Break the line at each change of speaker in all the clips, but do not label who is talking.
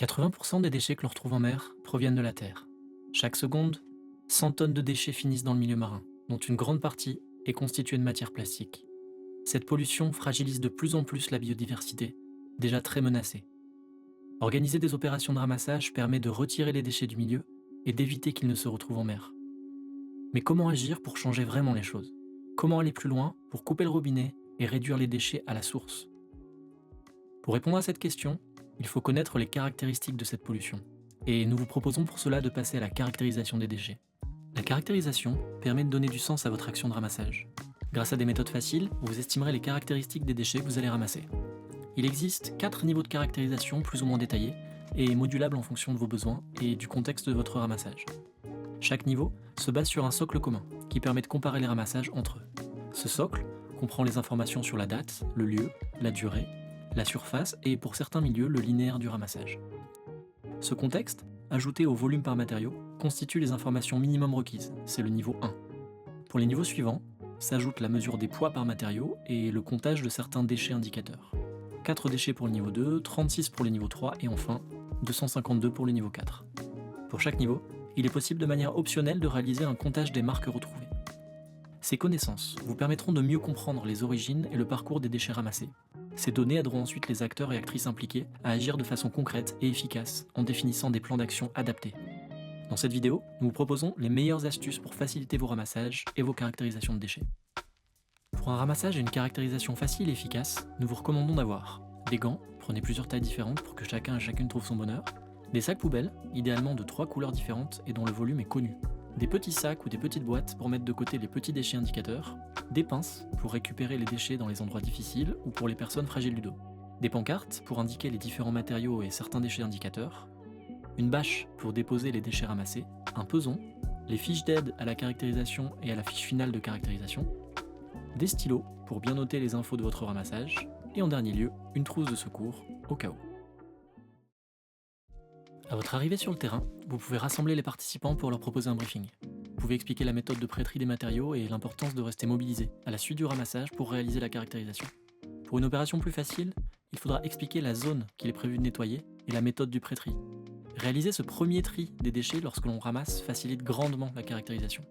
80% des déchets que l'on retrouve en mer proviennent de la Terre. Chaque seconde, 100 tonnes de déchets finissent dans le milieu marin, dont une grande partie est constituée de matière plastique. Cette pollution fragilise de plus en plus la biodiversité, déjà très menacée. Organiser des opérations de ramassage permet de retirer les déchets du milieu et d'éviter qu'ils ne se retrouvent en mer. Mais comment agir pour changer vraiment les choses? Comment aller plus loin pour couper le robinet et réduire les déchets à la source? Pour répondre à cette question, il faut connaître les caractéristiques de cette pollution. Et nous vous proposons pour cela de passer à la caractérisation des déchets. La caractérisation permet de donner du sens à votre action de ramassage. Grâce à des méthodes faciles, vous estimerez les caractéristiques des déchets que vous allez ramasser. Il existe 4 niveaux de caractérisation plus ou moins détaillés et modulables en fonction de vos besoins et du contexte de votre ramassage. Chaque niveau se base sur un socle commun qui permet de comparer les ramassages entre eux. Ce socle comprend les informations sur la date, le lieu, la durée, la surface et pour certains milieux le linéaire du ramassage. Ce contexte, ajouté au volume par matériau, constitue les informations minimum requises, c'est le niveau 1. Pour les niveaux suivants, s'ajoute la mesure des poids par matériau et le comptage de certains déchets indicateurs. 4 déchets pour le niveau 2, 36 pour le niveau 3 et enfin 252 pour le niveau 4. Pour chaque niveau, il est possible de manière optionnelle de réaliser un comptage des marques retrouvées. Ces connaissances vous permettront de mieux comprendre les origines et le parcours des déchets ramassés. Ces données aideront ensuite les acteurs et actrices impliqués à agir de façon concrète et efficace en définissant des plans d'action adaptés. Dans cette vidéo, nous vous proposons les meilleures astuces pour faciliter vos ramassages et vos caractérisations de déchets. Pour un ramassage et une caractérisation facile et efficace, nous vous recommandons d'avoir des gants, prenez plusieurs tailles différentes pour que chacun et chacune trouve son bonheur, des sacs poubelles, idéalement de 3 couleurs différentes et dont le volume est connu, des petits sacs ou des petites boîtes pour mettre de côté les petits déchets indicateurs, des pinces pour récupérer les déchets dans les endroits difficiles ou pour les personnes fragiles du dos, des pancartes pour indiquer les différents matériaux et certains déchets indicateurs, une bâche pour déposer les déchets ramassés, un peson, les fiches d'aide à la caractérisation et à la fiche finale de caractérisation, des stylos pour bien noter les infos de votre ramassage, et en dernier lieu, une trousse de secours au cas où. À votre arrivée sur le terrain, vous pouvez rassembler les participants pour leur proposer un briefing. Vous pouvez expliquer la méthode de prêterie des matériaux et l'importance de rester mobilisé à la suite du ramassage pour réaliser la caractérisation. Pour une opération plus facile, il faudra expliquer la zone qu'il est prévu de nettoyer et la méthode du prêterie. Réaliser ce premier tri des déchets lorsque l'on ramasse facilite grandement la caractérisation.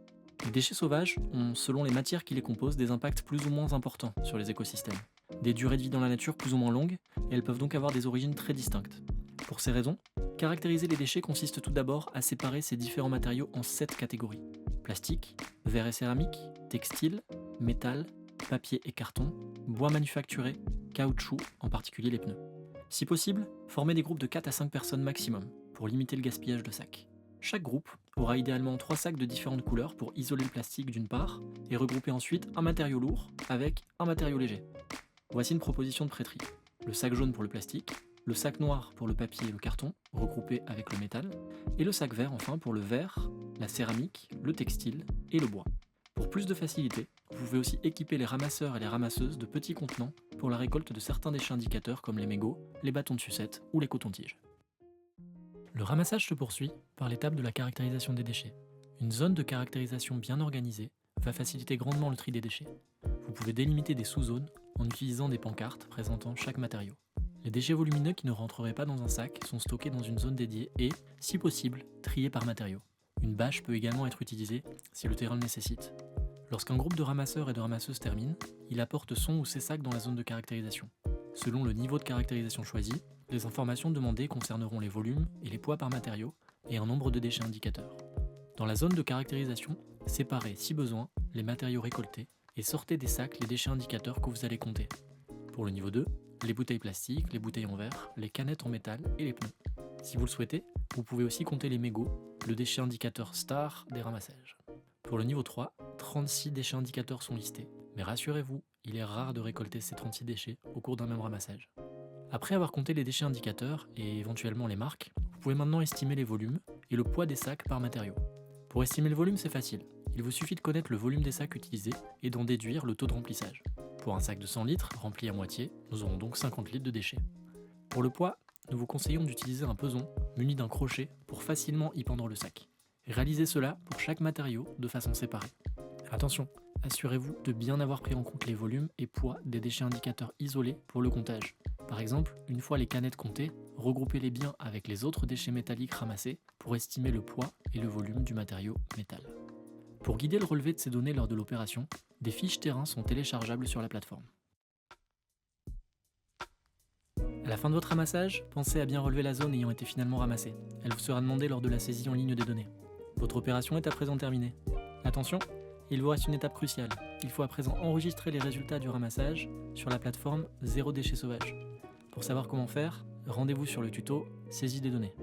Les déchets sauvages ont, selon les matières qui les composent, des impacts plus ou moins importants sur les écosystèmes. Des durées de vie dans la nature plus ou moins longues, et elles peuvent donc avoir des origines très distinctes. Pour ces raisons, caractériser les déchets consiste tout d'abord à séparer ces différents matériaux en 7 catégories. Plastique, verre et céramique, textile, métal, papier et carton, bois manufacturé, caoutchouc, en particulier les pneus. Si possible, formez des groupes de 4 à 5 personnes maximum, pour limiter le gaspillage de sacs. Chaque groupe aura idéalement 3 sacs de différentes couleurs pour isoler le plastique d'une part, et regrouper ensuite un matériau lourd avec un matériau léger. Voici une proposition de prêterie. Le sac jaune pour le plastique, le sac noir pour le papier et le carton, regroupé avec le métal, et le sac vert enfin pour le verre, la céramique, le textile et le bois. Pour plus de facilité, vous pouvez aussi équiper les ramasseurs et les ramasseuses de petits contenants pour la récolte de certains déchets indicateurs comme les mégots, les bâtons de sucette ou les cotons-tiges. Le ramassage se poursuit par l'étape de la caractérisation des déchets. Une zone de caractérisation bien organisée va faciliter grandement le tri des déchets. Vous pouvez délimiter des sous-zones en utilisant des pancartes présentant chaque matériau. Les déchets volumineux qui ne rentreraient pas dans un sac sont stockés dans une zone dédiée et, si possible, triés par matériau. Une bâche peut également être utilisée si le terrain le nécessite. Lorsqu'un groupe de ramasseurs et de ramasseuses termine, il apporte son ou ses sacs dans la zone de caractérisation. Selon le niveau de caractérisation choisi, les informations demandées concerneront les volumes et les poids par matériau et un nombre de déchets indicateurs. Dans la zone de caractérisation, séparez, si besoin, les matériaux récoltés et sortez des sacs les déchets indicateurs que vous allez compter. Pour le niveau 2, les bouteilles plastiques, les bouteilles en verre, les canettes en métal et les pneus. Si vous le souhaitez, vous pouvez aussi compter les mégots, le déchet indicateur star des ramassages. Pour le niveau 3, 36 déchets indicateurs sont listés, mais rassurez-vous, il est rare de récolter ces 36 déchets au cours d'un même ramassage. Après avoir compté les déchets indicateurs et éventuellement les marques, vous pouvez maintenant estimer les volumes et le poids des sacs par matériau. Pour estimer le volume, c'est facile. Il vous suffit de connaître le volume des sacs utilisés et d'en déduire le taux de remplissage. Pour un sac de 100 litres, rempli à moitié, nous aurons donc 50 litres de déchets. Pour le poids, nous vous conseillons d'utiliser un peson muni d'un crochet pour facilement y pendre le sac. Réalisez cela pour chaque matériau de façon séparée. Attention, assurez-vous de bien avoir pris en compte les volumes et poids des déchets indicateurs isolés pour le comptage. Par exemple, une fois les canettes comptées, regroupez les biens avec les autres déchets métalliques ramassés pour estimer le poids et le volume du matériau métal. Pour guider le relevé de ces données lors de l'opération, des fiches terrain sont téléchargeables sur la plateforme. À la fin de votre ramassage, pensez à bien relever la zone ayant été finalement ramassée. Elle vous sera demandée lors de la saisie en ligne des données. Votre opération est à présent terminée. Attention, il vous reste une étape cruciale. Il faut à présent enregistrer les résultats du ramassage sur la plateforme Zéro déchet sauvage. Pour savoir comment faire, rendez-vous sur le tuto Saisie des données.